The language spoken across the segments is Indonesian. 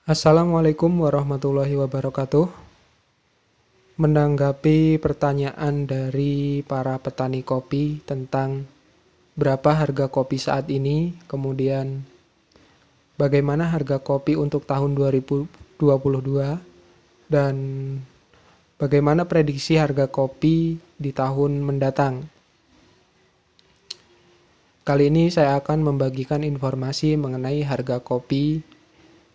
Assalamualaikum warahmatullahi wabarakatuh. Menanggapi pertanyaan dari para petani kopi tentang berapa harga kopi saat ini, kemudian bagaimana harga kopi untuk tahun 2022, dan bagaimana prediksi harga kopi di tahun mendatang. Kali ini saya akan membagikan informasi mengenai harga kopi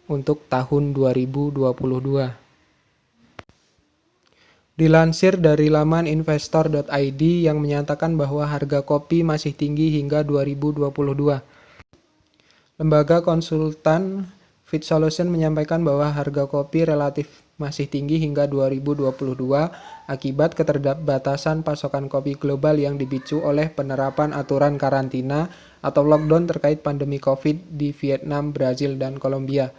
untuk tahun 2022. Dilansir dari laman investor.id yang menyatakan bahwa harga kopi masih tinggi hingga 2022. Lembaga konsultan Fit Solution menyampaikan bahwa harga kopi relatif masih tinggi hingga 2022 akibat keterbatasan pasokan kopi global yang dipicu oleh penerapan aturan karantina atau lockdown terkait pandemi COVID di Vietnam, Brazil, dan Kolombia.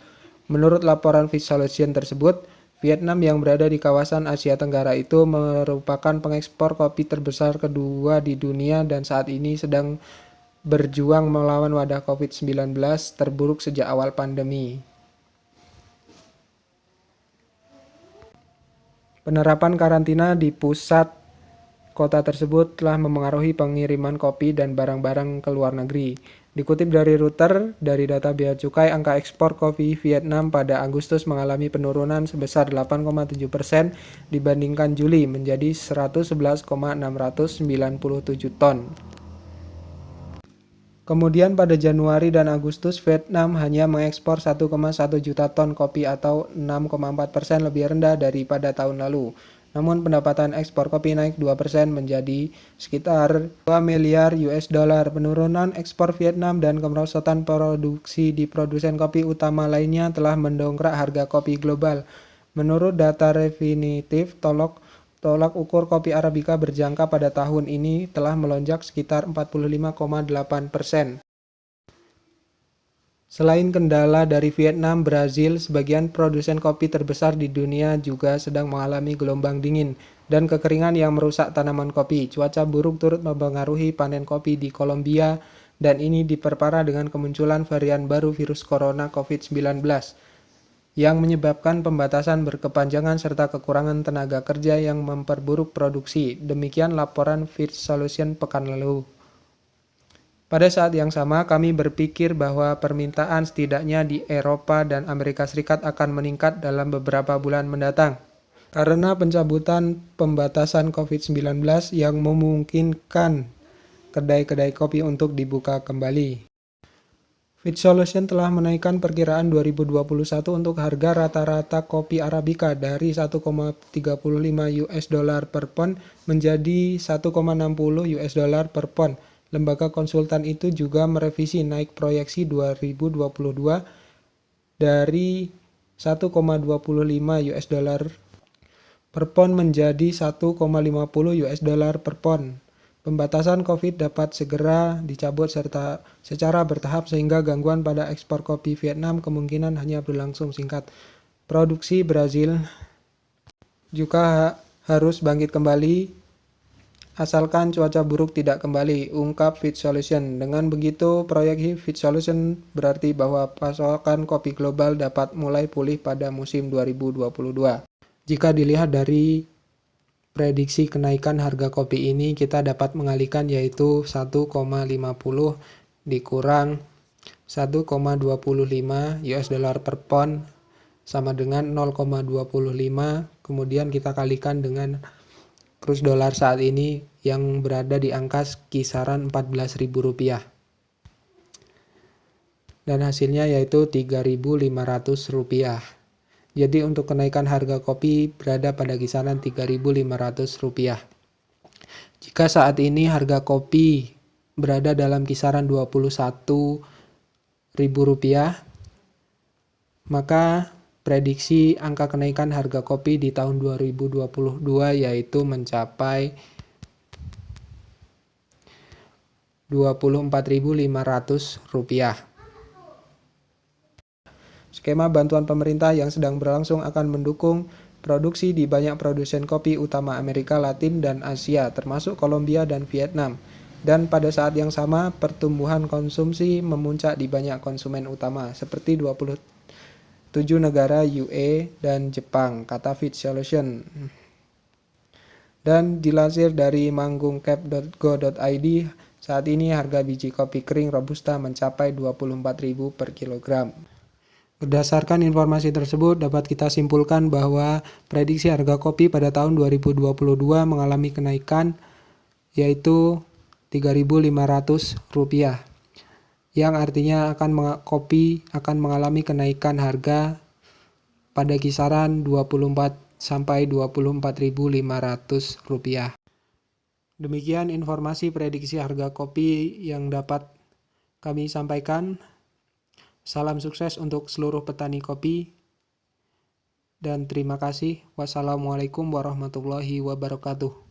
Menurut laporan Fit Solution tersebut, Vietnam yang berada di kawasan Asia Tenggara itu merupakan pengekspor kopi terbesar kedua di dunia dan saat ini sedang berjuang melawan wabah COVID-19 terburuk sejak awal pandemi. Penerapan karantina di pusat kota tersebut telah memengaruhi pengiriman kopi dan barang-barang ke luar negeri. Dikutip dari Reuters, dari data Bea Cukai, angka ekspor kopi Vietnam pada Agustus mengalami penurunan sebesar 8,7% dibandingkan Juli menjadi 111,697 ton. Kemudian pada Januari dan Agustus, Vietnam hanya mengekspor 1,1 juta ton kopi atau 6,4% lebih rendah daripada tahun lalu. Namun pendapatan ekspor kopi naik 2% menjadi sekitar 2 miliar US dollar. Penurunan ekspor Vietnam dan kemerosotan produksi di produsen kopi utama lainnya telah mendongkrak harga kopi global. Menurut data definitif, tolak ukur kopi Arabica berjangka pada tahun ini telah melonjak sekitar 45,8%. Selain kendala dari Vietnam, Brazil, sebagian produsen kopi terbesar di dunia juga sedang mengalami gelombang dingin dan kekeringan yang merusak tanaman kopi. Cuaca buruk turut mempengaruhi panen kopi di Kolombia dan ini diperparah dengan kemunculan varian baru virus corona COVID-19 yang menyebabkan pembatasan berkepanjangan serta kekurangan tenaga kerja yang memperburuk produksi. Demikian laporan Fit Solution pekan lalu. Pada saat yang sama, kami berpikir bahwa permintaan setidaknya di Eropa dan Amerika Serikat akan meningkat dalam beberapa bulan mendatang karena pencabutan pembatasan COVID-19 yang memungkinkan kedai-kedai kopi untuk dibuka kembali. Fit Solution telah menaikkan perkiraan 2021 untuk harga rata-rata kopi Arabica dari 1,35 US dollar per pon menjadi 1,60 US dollar per pon. Lembaga konsultan itu juga merevisi naik proyeksi 2022 dari 1,25 US dollar per pon menjadi 1,50 US dollar per pon. Pembatasan COVID dapat segera dicabut secara bertahap sehingga gangguan pada ekspor kopi Vietnam kemungkinan hanya berlangsung singkat. Produksi Brazil juga harus bangkit kembali asalkan cuaca buruk tidak kembali, ungkap Fit Solution. Dengan begitu, proyeksi Fit Solution berarti bahwa pasokan kopi global dapat mulai pulih pada musim 2022. Jika dilihat dari prediksi kenaikan harga kopi ini, kita dapat mengalihkan yaitu 1,50 dikurang 1,25 US dollar per pon sama dengan 0,25, kemudian kita kalikan dengan kurs dolar saat ini yang berada di angka kisaran Rp14.000. Dan hasilnya yaitu Rp3.500. Jadi untuk kenaikan harga kopi berada pada kisaran Rp3.500. Jika saat ini harga kopi berada dalam kisaran Rp21.000, maka prediksi angka kenaikan harga kopi di tahun 2022 yaitu mencapai Rp24.500. Skema bantuan pemerintah yang sedang berlangsung akan mendukung produksi di banyak produsen kopi utama Amerika Latin dan Asia, termasuk Kolombia dan Vietnam. Dan pada saat yang sama, pertumbuhan konsumsi memuncak di banyak konsumen utama, seperti 7 negara UE dan Jepang, kata Fit Solution. Dan dilansir dari manggungcap.go.id, saat ini harga biji kopi kering Robusta mencapai 24.000 per kilogram. Berdasarkan informasi tersebut, dapat kita simpulkan bahwa prediksi harga kopi pada tahun 2022 mengalami kenaikan, yaitu Rp3.500, yang artinya kopi akan mengalami kenaikan harga pada kisaran 24 sampai Rp24.500. Demikian informasi prediksi harga kopi yang dapat kami sampaikan. Salam sukses untuk seluruh petani kopi dan terima kasih. Wassalamualaikum warahmatullahi wabarakatuh.